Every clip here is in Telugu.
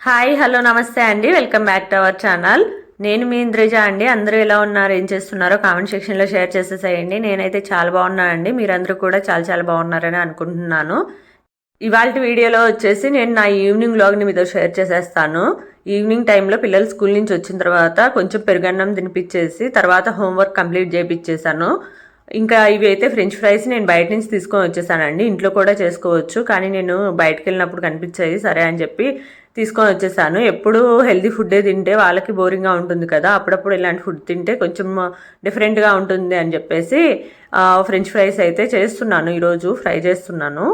హాయ్ హలో నమస్తే అండి. Welcome back to our channel. నేను మీ ఇంద్రజ అండి. అందరూ ఎలా ఉన్నారు, ఏం చేస్తున్నారో కామెంట్ సెక్షన్లో షేర్ చేసేసేయండి. నేనైతే చాలా బాగున్నానండి. మీరందరూ కూడా చాలా చాలా బాగున్నారని అనుకుంటున్నాను. ఇవాళ వీడియోలో వచ్చేసి నేను నా ఈవినింగ్ వ్లాగ్ని మీతో షేర్ చేసేస్తాను. ఈవినింగ్ టైంలో పిల్లలు స్కూల్ నుంచి వచ్చిన తర్వాత కొంచెం పెరుగన్నం తినిపించేసి తర్వాత హోంవర్క్ కంప్లీట్ చేయించేసాను. ఇంకా ఇవి అయితే ఫ్రెంచ్ ఫ్రైస్ నేను బయట నుంచి తీసుకొని వచ్చేసానండి. ఇంట్లో కూడా చేసుకోవచ్చు, కానీ నేను బయటకు వెళ్ళినప్పుడు కనిపించాయి సరే అని చెప్పి తీసుకొని వచ్చేసాను. ఎప్పుడు హెల్తీ ఫుడ్డే తింటే వాళ్ళకి బోరింగ్గా ఉంటుంది కదా, అప్పుడప్పుడు ఇలాంటి ఫుడ్ తింటే కొంచెం డిఫరెంట్గా ఉంటుంది అని చెప్పేసి ఫ్రెంచ్ ఫ్రైస్ అయితే చేస్తున్నాను. ఈరోజు ఫ్రై చేస్తున్నాను.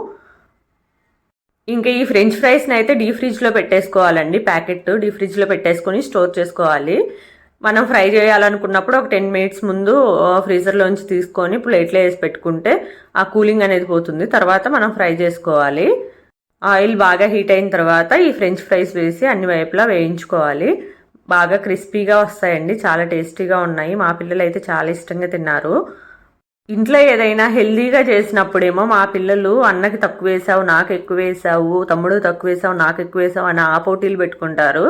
ఇంకా ఈ ఫ్రెంచ్ ఫ్రైస్ని అయితే డీప్ ఫ్రిడ్జ్లో పెట్టేసుకోవాలండి. ప్యాకెట్ డీప్ ఫ్రిడ్జ్లో పెట్టేసుకొని స్టోర్ చేసుకోవాలి. మనం ఫ్రై చేయాలనుకున్నప్పుడు ఒక 10 మినిట్స్ ముందు ఫ్రీజర్లోంచి తీసుకొని ప్లేట్లో వేసి పెట్టుకుంటే ఆ కూలింగ్ అనేది పోతుంది. తర్వాత మనం ఫ్రై చేసుకోవాలి. ఆయిల్ బాగా హీట్ అయిన తర్వాత ఈ ఫ్రెంచ్ ఫ్రైస్ వేసి అన్ని వైపులా వేయించుకోవాలి. బాగా క్రిస్పీగా వస్తాయండి, చాలా టేస్టీగా ఉన్నాయి. మా పిల్లలు అయితే చాలా ఇష్టంగా తిన్నారు. ఇంట్లో ఏదైనా హెల్దీగా చేసినప్పుడేమో మా పిల్లలు అన్నకి తక్కువ వేసావు నాకు ఎక్కువ వేసావు, తమ్ముడు తక్కువ వేసావు నాకు ఎక్కువ వేసావు అని ఆ పోటీలు పెట్టుకుంటారు.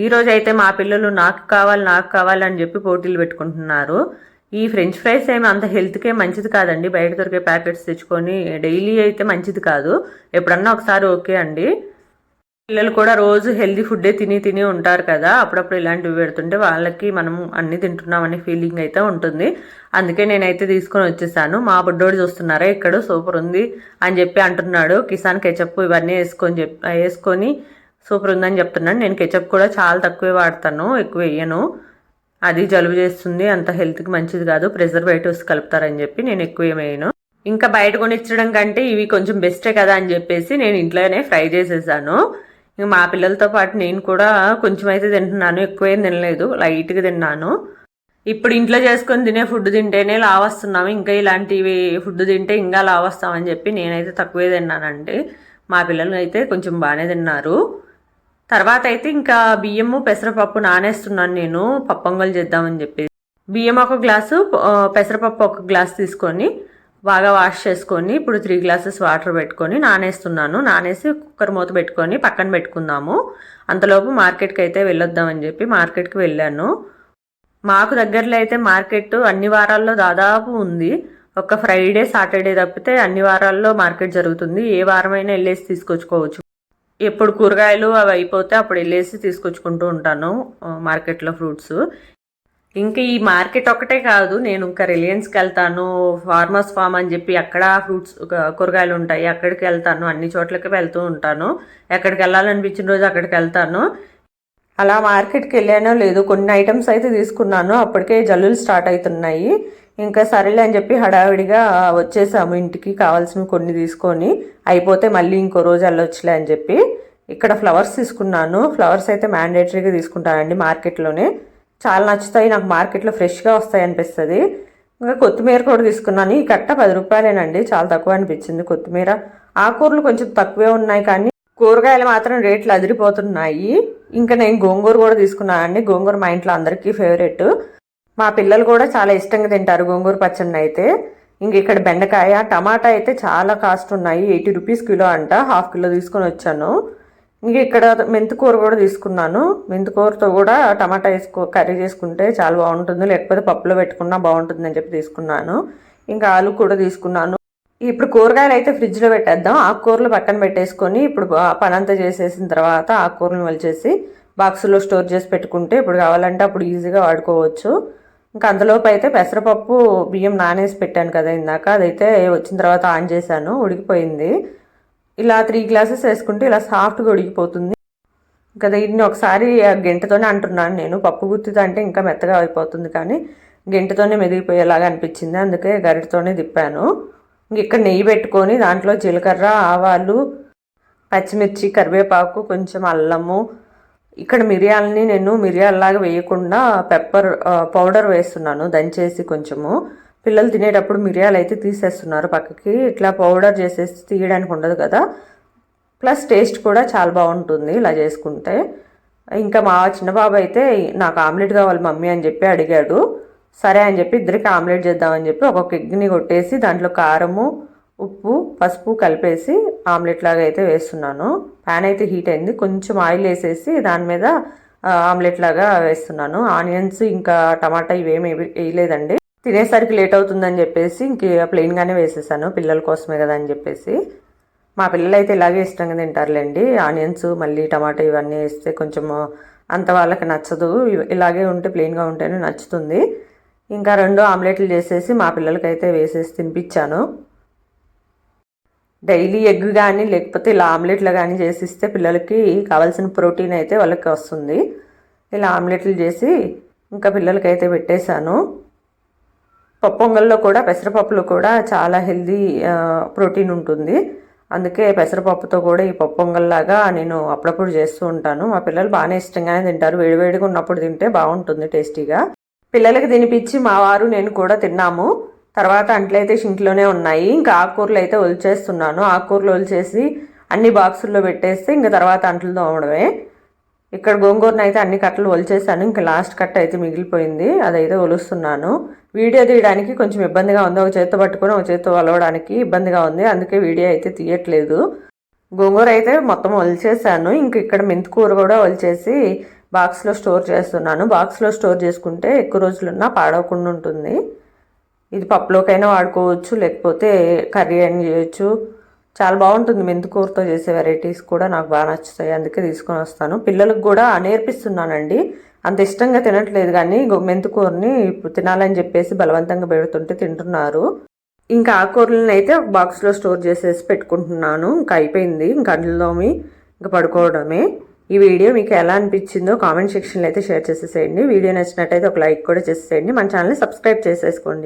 ఈరోజు అయితే మా పిల్లలు నాకు కావాలి అని చెప్పి పోటీలు పెట్టుకుంటున్నారు. ఈ ఫ్రెంచ్ ఫ్రైస్ ఏమి అంత హెల్త్కే మంచిది కాదండి. బయట దొరికే ప్యాకెట్స్ తెచ్చుకొని డైలీ అయితే మంచిది కాదు. ఎప్పుడన్నా ఒకసారి ఓకే అండి. పిల్లలు కూడా రోజు హెల్దీ ఫుడ్డే తిని ఉంటారు కదా, అప్పుడప్పుడు ఇలాంటివి పెడుతుంటే వాళ్ళకి మనం అన్ని తింటున్నామనే ఫీలింగ్ అయితే ఉంటుంది. అందుకే నేనైతే తీసుకొని వచ్చేసాను. మా బుడ్డోడు చూస్తున్నారా ఇక్కడ సూపర్ ఉంది అని చెప్పి అంటున్నాడు. కిసాన్ కెచప్ ఇవన్నీ వేసుకొని సూపర్ ఉందని చెప్తున్నాను. నేను కెచప్ కూడా చాలా తక్కువే వాడతాను, ఎక్కువ వేయను. అది జలుబు చేస్తుంది, అంత హెల్త్కి మంచిది కాదు, ప్రిజర్వేటివ్స్ కలుపుతారని చెప్పి నేను ఎక్కువ వేయను. ఇంకా బయట కొనిచ్చడం కంటే ఇవి కొంచెం బెస్టే కదా అని చెప్పేసి నేను ఇంట్లోనే ఫ్రై చేసేసాను. ఇంక మా పిల్లలతో పాటు నేను కూడా కొంచెం అయితే తింటున్నాను, ఎక్కువేం తినలేదు, లైట్గా తిన్నాను. ఇప్పుడు ఇంట్లో చేసుకొని తినే ఫుడ్ తింటేనే లావస్తున్నాము, ఇంకా ఇలాంటివి ఫుడ్ తింటే ఇంకా లావస్తామని చెప్పి నేనైతే తక్కువే తిన్నానండి. మా పిల్లలు అయితే కొంచెం బాగానే తిన్నారు. తర్వాత అయితే ఇంకా బియ్యము పెసరపప్పు నానేస్తున్నాను నేను పప్పొంగల్ చేద్దామని చెప్పి. బియ్యం ఒక గ్లాసు, పెసరపప్పు ఒక గ్లాస్ తీసుకొని బాగా వాష్ చేసుకొని ఇప్పుడు 3 గ్లాసెస్ వాటర్ పెట్టుకొని నానేస్తున్నాను. నానేసి కుక్కర్ మూత పెట్టుకొని పక్కన పెట్టుకుందాము. అంతలోపు మార్కెట్కి అయితే వెళ్ళొద్దామని చెప్పి మార్కెట్కి వెళ్ళాను. మాకు దగ్గరలో అయితే మార్కెట్ అన్ని వారాల్లో దాదాపు ఉంది. ఒక ఫ్రైడే సాటర్డే తప్పితే అన్ని వారాల్లో మార్కెట్ జరుగుతుంది. ఏ వారమైనా వెళ్ళేసి తీసుకొచ్చుకోవచ్చు. ఎప్పుడు కూరగాయలు అవి అయిపోతే అప్పుడు వెళ్ళేసి తీసుకొచ్చుకుంటూ ఉంటాను మార్కెట్లో ఫ్రూట్స్. ఇంకా ఈ మార్కెట్ ఒకటే కాదు, నేను ఇంకా రిలయన్స్కి వెళ్తాను, ఫార్మర్స్ ఫామ్ అని చెప్పి అక్కడ ఫ్రూట్స్ కూరగాయలు ఉంటాయి, అక్కడికి వెళ్తాను. అన్ని చోట్లకి వెళ్తూ ఉంటాను. ఎక్కడికి వెళ్ళాలనిపించిన రోజు అక్కడికి వెళ్తాను. అలా మార్కెట్కి వెళ్ళానో లేదు, కొన్ని ఐటమ్స్ అయితే తీసుకున్నాను. అప్పటికే జల్లులు స్టార్ట్ అవుతున్నాయి. ఇంకా సరేలే అని చెప్పి హడావిడిగా వచ్చేసాము ఇంటికి. కావాల్సినవి కొన్ని తీసుకొని అయిపోతే మళ్ళీ ఇంకో రోజు వెళ్ళొచ్చులే అని చెప్పి ఇక్కడ ఫ్లవర్స్ తీసుకున్నాను. ఫ్లవర్స్ అయితే మ్యాండేటరీగా తీసుకుంటానండి మార్కెట్లోనే. చాలా నచ్చుతాయి నాకు, మార్కెట్లో ఫ్రెష్గా వస్తాయి అనిపిస్తుంది. ఇంకా కొత్తిమీర కూడా తీసుకున్నాను. ఈ కట్ట 10 రూపాయలేనండి, చాలా తక్కువ అనిపించింది కొత్తిమీర. ఆకుకూరలు కొంచెం తక్కువే ఉన్నాయి, కానీ కూరగాయలు మాత్రం రేట్లు అదిరిపోతున్నాయి. ఇంకా నేను గోంగూర కూడా తీసుకున్నానండి. గోంగూర మా ఇంట్లో అందరికీ ఫేవరెట్. మా పిల్లలు కూడా చాలా ఇష్టంగా తింటారు గోంగూర పచ్చడిని అయితే. ఇంక ఇక్కడ బెండకాయ, టమాటా అయితే చాలా కాస్ట్ ఉన్నాయి. 80 రూపీస్ కిలో అంట. ½ కిలో తీసుకొని వచ్చాను. ఇంక ఇక్కడ మెంతికూర కూడా తీసుకున్నాను. మెంతికూరతో కూడా టమాటా కర్రీ చేసుకుంటే చాలా బాగుంటుంది, లేకపోతే పప్పులో పెట్టుకున్నా బాగుంటుంది అని చెప్పి తీసుకున్నాను. ఇంకా ఆలు కూడా తీసుకున్నాను. ఇప్పుడు కూరగాయలు అయితే ఫ్రిడ్జ్లో పెట్టేద్దాం. ఆకుకూరలు పక్కన పెట్టేసుకొని ఇప్పుడు పనంతా చేసేసిన తర్వాత ఆకుకూరలు వలిచేసి బాక్సులో స్టోర్ చేసి పెట్టుకుంటే ఇప్పుడు కావాలంటే అప్పుడు ఈజీగా వాడుకోవచ్చు. ఇంకా అందులోపు అయితే పెసరపప్పు బియ్యం నానేసి పెట్టాను కదా ఇందాక, అదైతే వచ్చిన తర్వాత ఆన్ చేశాను, ఉడికిపోయింది. ఇలా 3 గ్లాసెస్ వేసుకుంటే ఇలా సాఫ్ట్గా ఉడికిపోతుంది కదా. దీన్ని ఒకసారి గెంటతోనే అంటున్నాను నేను, పప్పు గుత్తితో అంటే ఇంకా మెత్తగా అయిపోతుంది, కానీ గెంటతోనే మెదిగిపోయేలాగా అనిపించింది, అందుకే గరిటతోనే తిప్పాను. ఇంక ఇక్కడ నెయ్యి పెట్టుకొని దాంట్లో జీలకర్ర, ఆవాలు, పచ్చిమిర్చి, కరివేపాకు, కొంచెం అల్లము, ఇక్కడ మిరియాలని నేను మిరియాలలాగా వేయకుండా పెప్పర్ పౌడర్ వేస్తున్నాను దంచేసి. కొంచెము పిల్లలు తినేటప్పుడు మిరియాలు అయితే తీసేస్తున్నారు పక్కకి, ఇట్లా పౌడర్ చేసేసి తీయడానికి ఉండదు కదా. ప్లస్ టేస్ట్ కూడా చాలా బాగుంటుంది ఇలా చేసుకుంటే. ఇంకా మా చిన్నబాబు అయితే నాకు ఆమ్లెట్ కావాలి మమ్మీ అని చెప్పి అడిగాడు. సరే అని చెప్పి ఇద్దరికి ఆమ్లెట్ చేద్దామని చెప్పి ఒక్కొక్క ఎగ్ని కొట్టేసి దాంట్లో కారము, ఉప్పు పసుపు కలిపేసి ఆమ్లెట్ లాగా అయితే వేస్తున్నాను. ప్యాన్ అయితే హీట్ అయింది, కొంచెం ఆయిల్ వేసేసి దాని మీద ఆమ్లెట్ లాగా వేస్తున్నాను. ఆనియన్స్ ఇంకా టమాటా ఇవేమి వేయలేదండి. తినేసరికి లేట్ అవుతుందని చెప్పేసి ఇంక ప్లెయిన్గానే వేసేసాను, పిల్లల కోసమే కదా అని చెప్పేసి. మా పిల్లలు అయితే ఇలాగే ఇష్టంగా తింటారులేండి. ఆనియన్స్ మళ్ళీ టమాటా ఇవన్నీ వేస్తే కొంచెం అంత వాళ్ళకి నచ్చదు. ఇలాగే ఉంటే ప్లెయిన్గా ఉంటేనే నచ్చుతుంది. ఇంకా 2 ఆమ్లెట్లు చేసేసి మా పిల్లలకైతే వేసేసి తినిపించాను. డైలీ ఎగ్ కానీ లేకపోతే ఇలా ఆమ్లెట్లు కానీ చేసిస్తే పిల్లలకి కావాల్సిన ప్రోటీన్ అయితే వాళ్ళకి వస్తుంది. ఇలా ఆమ్లెట్లు చేసి ఇంకా పిల్లలకైతే పెట్టేశాను. పొంగల్లో కూడా పెసరపప్పులో కూడా చాలా హెల్దీ ప్రోటీన్ ఉంటుంది. అందుకే పెసరపప్పుతో కూడా ఈ పొంగల్లాగా నేను అప్పుడప్పుడు చేస్తూ ఉంటాను. మా పిల్లలు బాగానే ఇష్టంగానే తింటారు. వేడివేడిగా ఉన్నప్పుడు తింటే బాగుంటుంది టేస్టీగా. పిల్లలకి తినిపించి మా వారు నేను కూడా తిన్నాము. తర్వాత అంట్లయితే షింక్లోనే ఉన్నాయి. ఇంకా ఆకుకూరలు అయితే ఒలిచేస్తున్నాను. ఆకుకూరలు ఒలిచేసి అన్ని బాక్సుల్లో పెట్టేస్తే ఇంకా తర్వాత అంట్లు తోమడమే. ఇక్కడ గోంగూరను అయితే అన్ని కట్టలు ఒలిచేసాను. ఇంకా లాస్ట్ కట్ట అయితే మిగిలిపోయింది, అదైతే ఒలుస్తున్నాను. వీడియో తీయడానికి కొంచెం ఇబ్బందిగా ఉంది, ఒక చేత్తో పట్టుకొని ఒక చేత్తో ఒలవడానికి ఇబ్బందిగా ఉంది, అందుకే వీడియో అయితే తీయట్లేదు. గోంగూర అయితే మొత్తం ఒలిచేసాను. ఇంక ఇక్కడ మెంతికూర కూడా ఒలిచేసి బాక్స్లో స్టోర్ చేస్తున్నాను. బాక్స్లో స్టోర్ చేసుకుంటే ఎక్కువ రోజులున్నా పాడవకుండా ఉంటుంది. ఇది పప్పులోకైనా వాడుకోవచ్చు, లేకపోతే కర్రీ అయినా చేయొచ్చు. చాలా బాగుంటుంది. మెంతికూరతో చేసే వెరైటీస్ కూడా నాకు బాగా నచ్చుతాయి, అందుకే తీసుకొని వస్తాను. పిల్లలకు కూడా నేర్పిస్తున్నానండి. అంత ఇష్టంగా తినట్లేదు కానీ మెంతికూరని ఇప్పుడు తినాలని చెప్పేసి బలవంతంగా పెడుతుంటే తింటున్నారు. ఇంకా ఆకుకూరలను అయితే ఒక బాక్స్లో స్టోర్ చేసేసి పెట్టుకుంటున్నాను. ఇంకా అయిపోయింది, ఇంకా అందులోమి ఇంకా పడుకోవడమే. ఈ వీడియో మీకు ఎలా అనిపించిందో కామెంట్ సెక్షన్లో అయితే షేర్ చేసేసేయండి. వీడియో నచ్చినట్టయితే ఒక లైక్ కూడా చేసేయండి. మన ఛానల్ని సబ్స్క్రైబ్ చేసేసుకోండి.